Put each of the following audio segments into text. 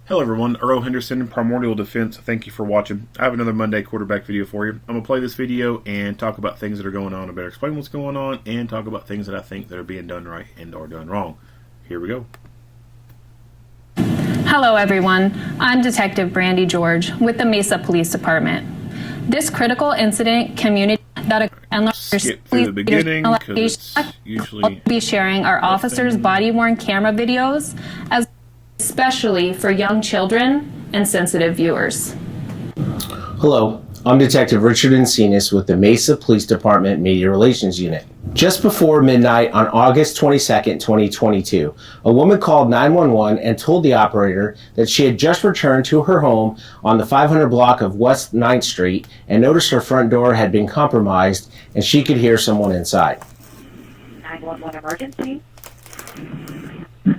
Hello everyone, Earl Henderson, Primordial Defense. Thank you for watching. I have another Monday quarterback video for you. I'm going to play this video and talk about things that are going on. I better explain what's going on and talk about things that I think that are being done right and or done wrong. Here we go. Hello everyone, I'm Detective Brandy George with the Mesa Police Department. This critical incident community that skip through the beginning because it's usually be sharing our officers' body-worn camera videos, especially for young children and sensitive viewers. Hello, I'm Detective Richard Encinas with the Mesa Police Department Media Relations Unit. Just before midnight on August 22nd, 2022, a woman called 911 and told the operator that she had just returned to her home on the 500 block of West 9th Street and noticed her front door had been compromised and she could hear someone inside. 911 emergency.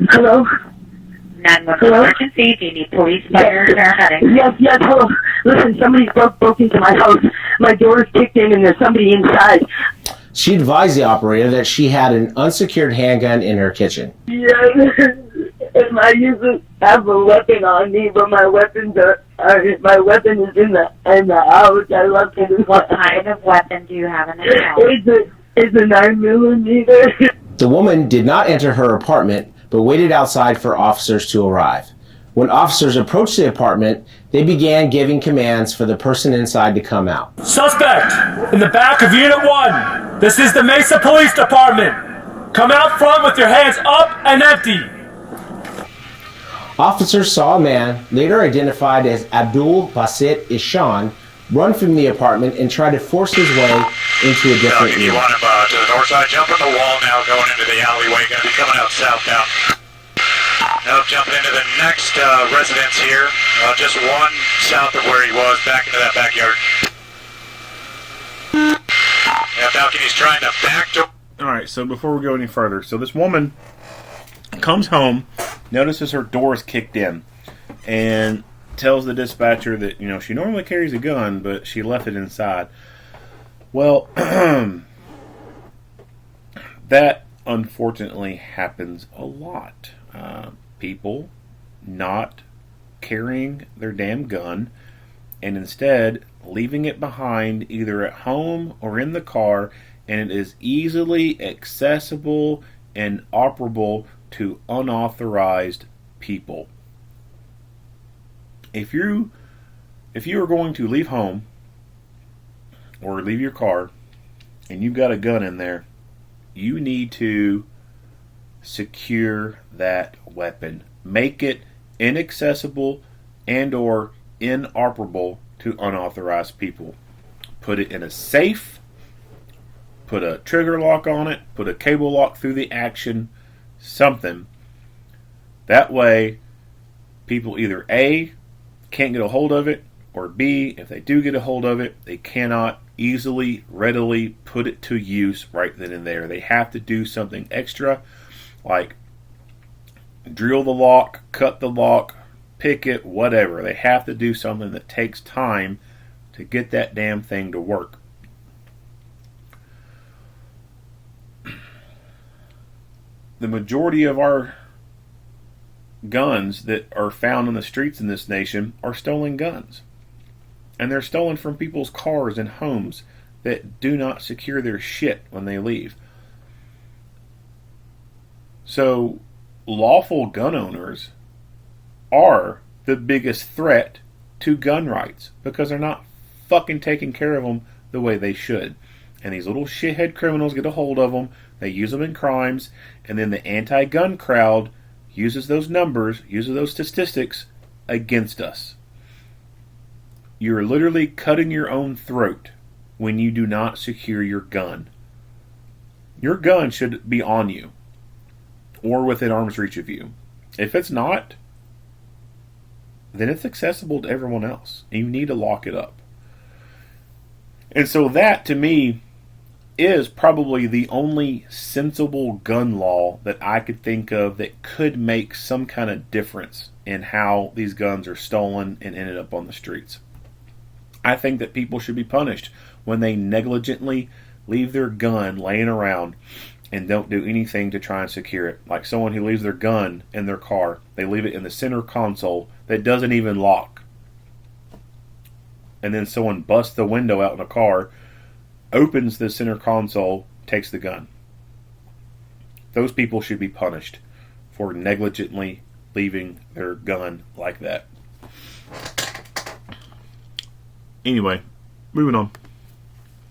Hello? 911 emergency. Do you need police, fire, paramedics? Yes, hello. Listen, somebody's broke into my house. My door is kicked in and there's somebody inside. She advised the operator that she had an unsecured handgun in her kitchen. Yes, and I used to have a weapon on me, but my weapon is in the house. I left it in What kind of weapon do you have in the house? It's a 9mm. The woman did not enter her apartment, but waited outside for officers to arrive. When officers approached the apartment, they began giving commands for the person inside to come out. Suspect in the back of Unit 1. This is the Mesa Police Department. Come out front with your hands up and empty. Officers saw a man, later identified as Abdul Basit Ishan, run from the apartment and try to force his way into a different You unit. want him to the north side, jump on the wall now, going into the alleyway, going to be coming out south now. Now jumping into the next residence here, just one south of where he was, back into that backyard. Yeah, Falcon, trying to backdoor. Alright, so before we go any further, so this woman comes home, notices her door is kicked in, and tells the dispatcher that, she normally carries a gun, but she left it inside. Well, that unfortunately happens a lot. People not carrying their damn gun and instead leaving it behind either at home or in the car, and it is easily accessible and operable to unauthorized people. If you are going to leave home or leave your car and you've got a gun in there, you need to secure that weapon. Make it inaccessible and or inoperable to unauthorized people. Put it in a safe, put a trigger lock on it, put a cable lock through the action, something. That way people either A, can't get a hold of it, or B, if they do get a hold of it, they cannot easily, readily put it to use right then and there. They have to do something extra, like drill the lock, cut the lock, pick it, whatever. They have to do something that takes time to get that damn thing to work. The majority of our guns that are found on the streets in this nation are stolen guns. And they're stolen from people's cars and homes that do not secure their shit when they leave. So, lawful gun owners are the biggest threat to gun rights because they're not fucking taking care of them the way they should. And these little shithead criminals get a hold of them, they use them in crimes, and then the anti-gun crowd uses those numbers, uses those statistics against us. You're literally cutting your own throat when you do not secure your gun. Your gun should be on you or within arm's reach of you. If it's not, then it's accessible to everyone else. And you need to lock it up. And so that, to me, is probably the only sensible gun law that I could think of that could make some kind of difference in how these guns are stolen and ended up on the streets. I think that people should be punished when they negligently leave their gun laying around and don't do anything to try and secure it. Like someone who leaves their gun in their car, they leave it in the center console that doesn't even lock. And then someone busts the window out in a car, opens the center console, takes the gun. Those people should be punished for negligently leaving their gun like that. Anyway, moving on.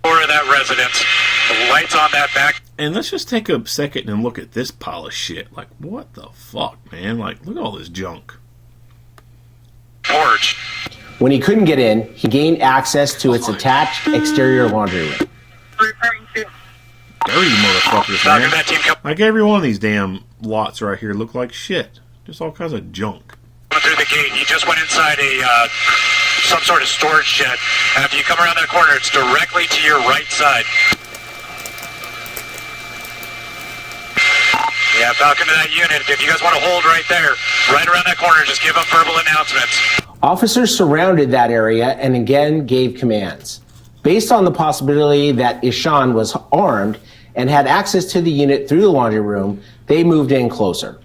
Door of that residence. The lights on that back. And let's just take a second and look at this pile of shit. Like, what the fuck, man? Like, look at all this junk. Porch. When he couldn't get in, he gained access to its attached exterior laundry room. Dirty motherfuckers, Dr. man. That team coming Like, every one of these damn lots right here look like shit. Just all kinds of junk. through the gate. He just went inside some sort of storage shed. And after you come around that corner, it's directly to your right side. Yeah, Falcon to that unit. If you guys want to hold right there, right around that corner, just give up verbal announcements. Officers surrounded that area and again gave commands. Based on the possibility that Ishan was armed and had access to the unit through the laundry room, they moved in closer.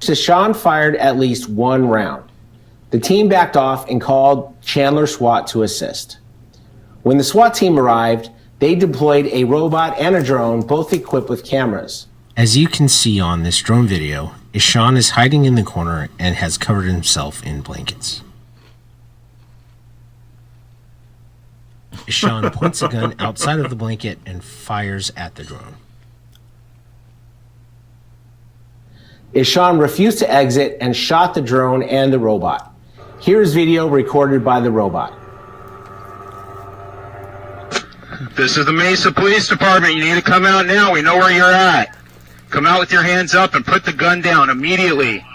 Ishan fired at least one round. The team backed off and called Chandler SWAT to assist. When the SWAT team arrived, they deployed a robot and a drone, both equipped with cameras. As you can see on this drone video, Ishan is hiding in the corner and has covered himself in blankets. Ishan points a gun outside of the blanket and fires at the drone. Ishan refused to exit and shot the drone and the robot. Here is video recorded by the robot. This is the Mesa Police Department. You need to come out now. We know where you're at. Come out with your hands up and put the gun down immediately.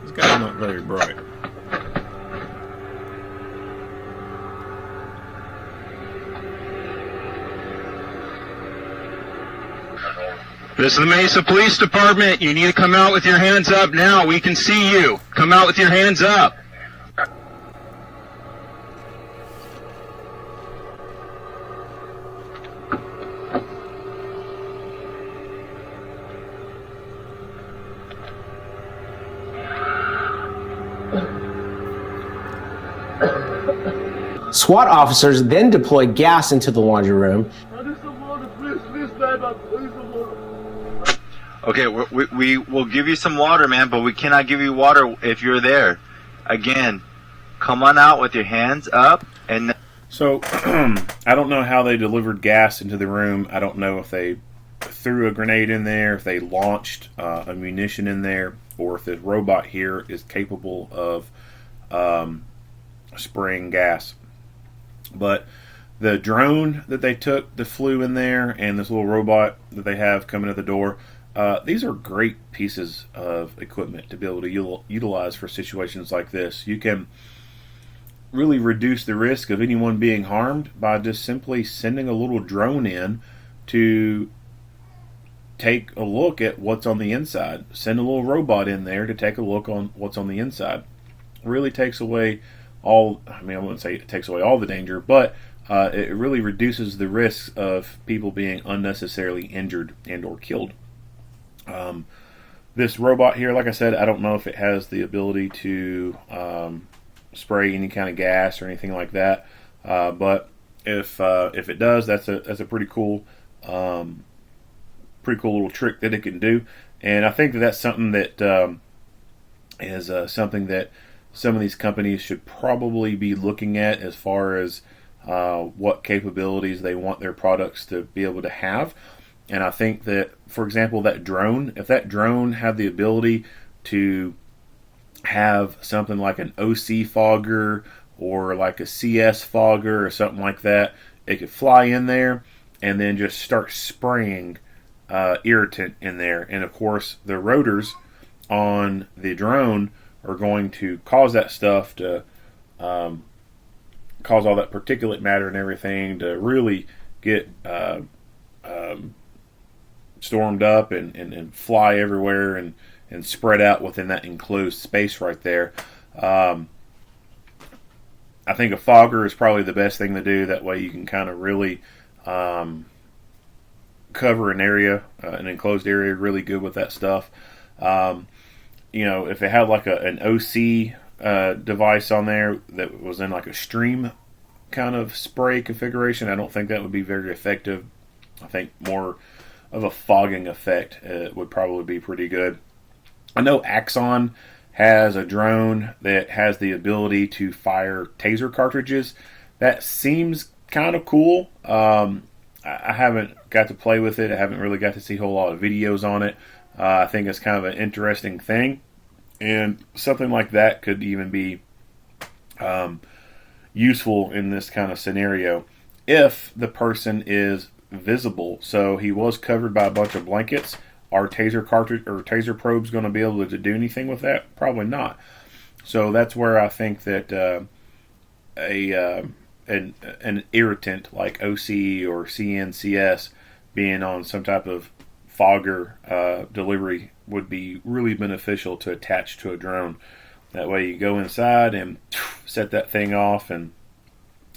This guy's not very bright. This is the Mesa Police Department. You need to come out with your hands up now. We can see you. Come out with your hands up. SWAT officers then deployed gas into the laundry room. Okay, we will give you some water, man, but we cannot give you water if you're there. Again, come on out with your hands up. And So, I don't know how they delivered gas into the room. I don't know if they threw a grenade in there, if they launched ammunition in there, or if this robot here is capable of spraying gas. But the drone that they took that flew in there and this little robot that they have coming to the door, these are great pieces of equipment to be able to utilize for situations like this. You can really reduce the risk of anyone being harmed by just simply sending a little drone in to take a look at what's on the inside. Send a little robot in there to take a look on what's on the inside. Really takes away all, I wouldn't say it takes away all the danger, but it really reduces the risks of people being unnecessarily injured and or killed. This robot here, like I said, I don't know if it has the ability to spray any kind of gas or anything like that, but if it does, that's a pretty cool little trick that it can do. And I think that that's something that is something that some of these companies should probably be looking at as far as what capabilities they want their products to be able to have. And I think that, for example, that drone, if that drone had the ability to have something like an OC fogger or like a CS fogger or something like that, it could fly in there and then just start spraying irritant in there. And of course, the rotors on the drone are going to cause that stuff to cause all that particulate matter and everything to really get stormed up and fly everywhere and spread out within that enclosed space right there. I think a fogger is probably the best thing to do. That way you can kind of really cover an area, an enclosed area, really good with that stuff. If it had like an OC device on there that was in like a stream kind of spray configuration, I don't think that would be very effective. I think more of a fogging effect would probably be pretty good. I know Axon has a drone that has the ability to fire taser cartridges. That seems kind of cool. I haven't got to play with it. I haven't really got to see a whole lot of videos on it. I think it's kind of an interesting thing. And something like that could even be useful in this kind of scenario if the person is visible. So he was covered by a bunch of blankets. Are taser cartridge or taser probes going to be able to do anything with that? Probably not. So that's where I think that an irritant like OC or CNCS being on some type of fogger delivery would be really beneficial to attach to a drone. That way you go inside and set that thing off, and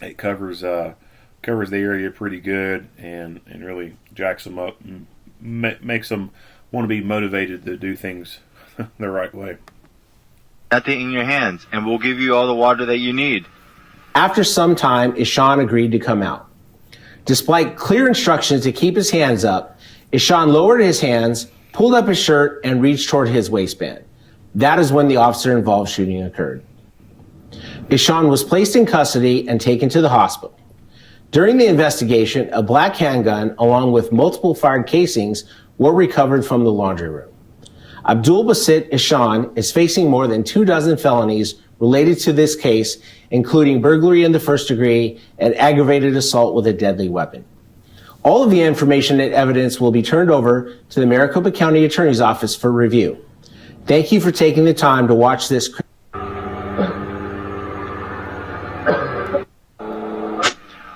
it covers the area pretty good and really jacks them up and makes them want to be motivated to do things the right way. Nothing in your hands, and we'll give you all the water that you need. After some time, Ishan agreed to come out. Despite clear instructions to keep his hands up, Ishan lowered his hands, pulled up his shirt, and reached toward his waistband. That is when the officer-involved shooting occurred. Ishan was placed in custody and taken to the hospital. During the investigation, a black handgun, along with multiple fired casings, were recovered from the laundry room. Abdul Basit Ishan is facing more than 24 felonies related to this case, including burglary in the first degree and aggravated assault with a deadly weapon. All of the information and evidence will be turned over to the Maricopa County Attorney's Office for review. Thank you for taking the time to watch this.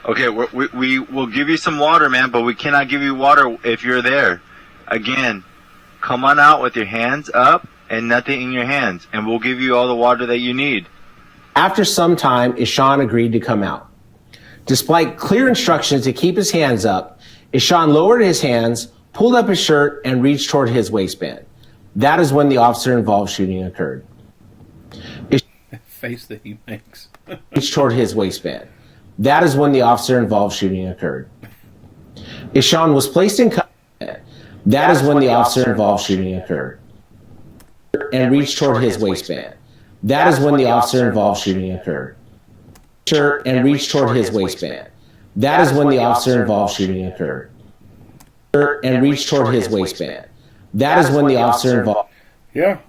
Okay, we will give you some water, man, but we cannot give you water if you're there. Again, come on out with your hands up and nothing in your hands, and we'll give you all the water that you need. After some time, Ishan agreed to come out. Despite clear instructions to keep his hands up, Ishan lowered his hands, pulled up his shirt, and reached toward his waistband. That is when the officer-involved shooting occurred. Face that he makes. Reached toward his waistband. That is when the officer-involved shooting occurred. Ishan was placed in custody. That is when the officer-involved shooting occurred. And reached toward his waistband. That is when the officer-involved shooting occurred. And reached toward his waistband. That is when the officer-involved shooting occurred. And reached toward his waistband. That is when the officer involved. Yeah,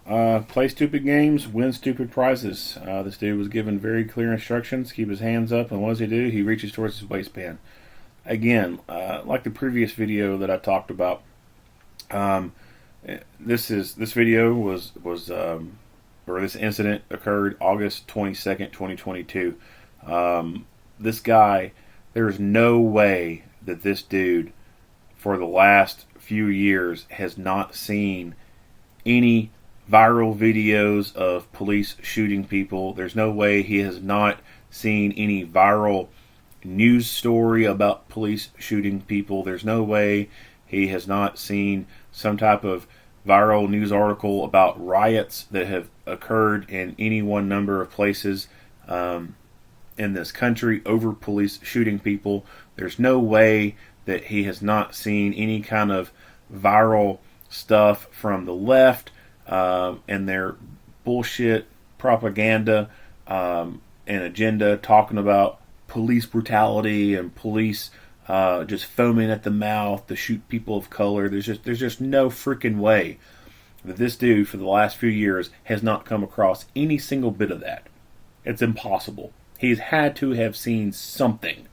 play stupid games, win stupid prizes. This dude was given very clear instructions. Keep his hands up, and what does he do? He reaches towards his waistband. Again, like the previous video that I talked about, this video was or this incident occurred August 22nd, 2022. This guy, there's no way that this dude, for the last few years, has not seen any viral videos of police shooting people. There's no way he has not seen any viral news story about police shooting people. There's no way he has not seen some type of viral news article about riots that have occurred in any one number of places in this country over police shooting people. There's no way that he has not seen any kind of viral stuff from the left and their bullshit propaganda and agenda talking about police brutality and police just foaming at the mouth to shoot people of color. There's just no freaking way that this dude for the last few years has not come across any single bit of that. It's impossible. He's had to have seen something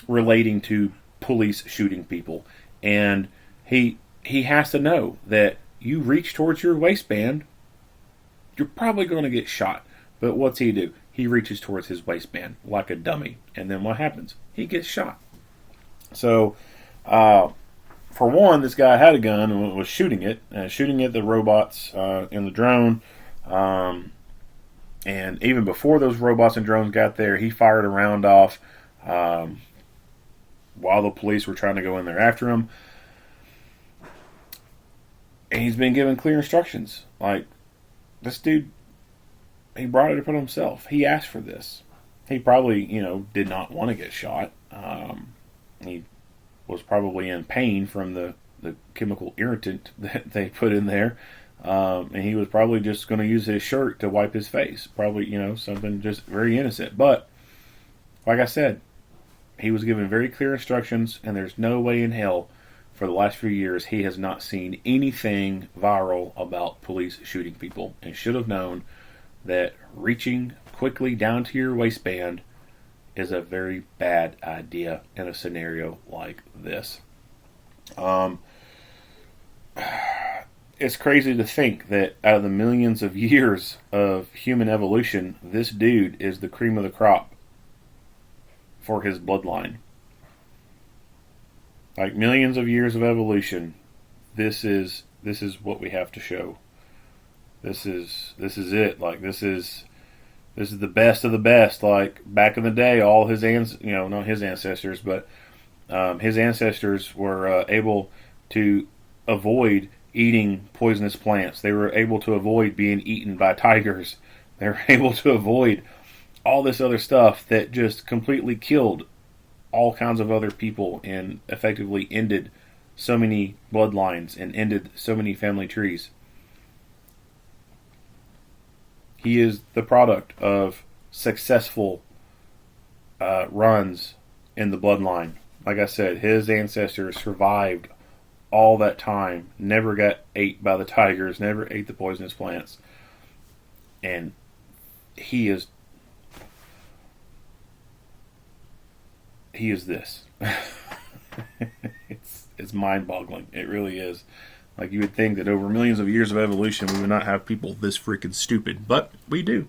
relating to police shooting people. And he has to know that you reach towards your waistband, you're probably going to get shot. But what's he do? He reaches towards his waistband like a dummy. And then what happens? He gets shot. So, for one, this guy had a gun and was shooting at the robots in the drone. And even before those robots and drones got there, he fired a round off while the police were trying to go in there after him. And he's been given clear instructions. Like, this dude, he brought it upon himself. He asked for this. He probably, did not want to get shot. He was probably in pain from the chemical irritant that they put in there. And he was probably just going to use his shirt to wipe his face. Probably, something just very innocent. But, like I said, he was given very clear instructions, and there's no way in hell for the last few years he has not seen anything viral about police shooting people, and should have known that reaching quickly down to your waistband is a very bad idea in a scenario like this. It's crazy to think that out of the millions of years of human evolution, this dude is the cream of the crop for his bloodline. Like millions of years of evolution, this is what we have to show. This is it. Like this is the best of the best. Like back in the day, all his not his ancestors, but his ancestors were able to avoid eating poisonous plants. They were able to avoid being eaten by tigers. They were able to avoid all this other stuff that just completely killed all kinds of other people and effectively ended so many bloodlines and ended so many family trees. He is the product of successful runs in the bloodline. Like I said, his ancestors survived all that time, never got ate by the tigers, never ate the poisonous plants. And he is this. It's mind-boggling. It really is. Like, you would think that over millions of years of evolution, we would not have people this freaking stupid, but we do.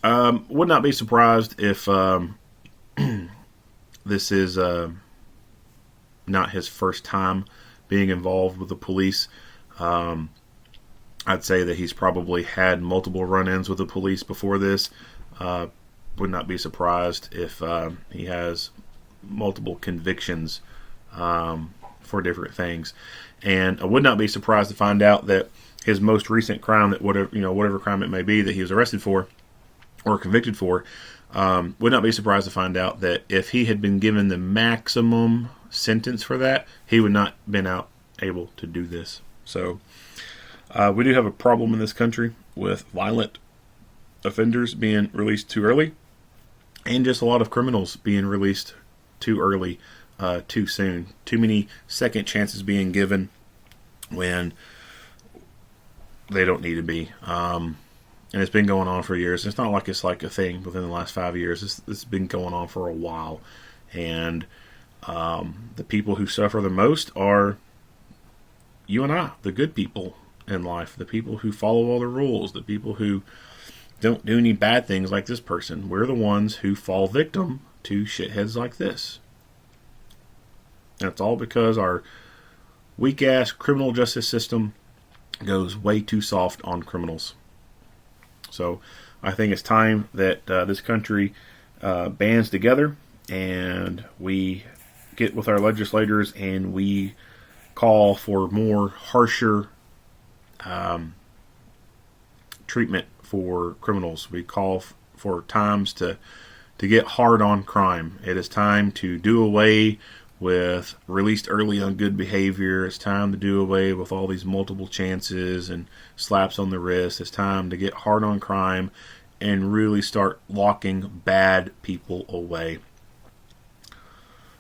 Would not be surprised if this is not his first time being involved with the police. I'd say that he's probably had multiple run-ins with the police before this. Would not be surprised if he has multiple convictions for different things. And I would not be surprised to find out that his most recent crime, that whatever crime it may be that he was arrested for or convicted for, would not be surprised to find out that if he had been given the maximum sentence for that, he would not been able to do this. So we do have a problem in this country with violent offenders being released too early, and just a lot of criminals being released too early, too soon. Too many second chances being given when they don't need to be. And it's been going on for years. It's not like it's like a thing within the last 5 years. This has been going on for a while. And the people who suffer the most are you and I, the good people in life, the people who follow all the rules, the people who don't do any bad things like this person. We're the ones who fall victim to shitheads like this. And it's all because our weak-ass criminal justice system goes way too soft on criminals. So I think it's time that this country bands together and we get with our legislators and we call for more harsher treatment for criminals. We call for times to get hard on crime. It is time to do away with released early on good behavior. It's time to do away with all these multiple chances and slaps on the wrist. It's time to get hard on crime and really start locking bad people away.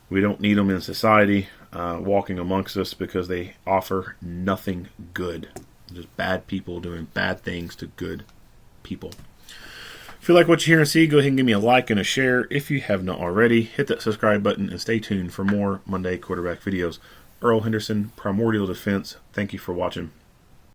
We don't need them in society walking amongst us because they offer nothing good. Just bad people doing bad things to good people. If you like what you hear and see, go ahead and give me a like and a share. If you have not already, hit that subscribe button and stay tuned for more Monday quarterback videos. Earl Henderson, Primordial Defense. Thank you for watching.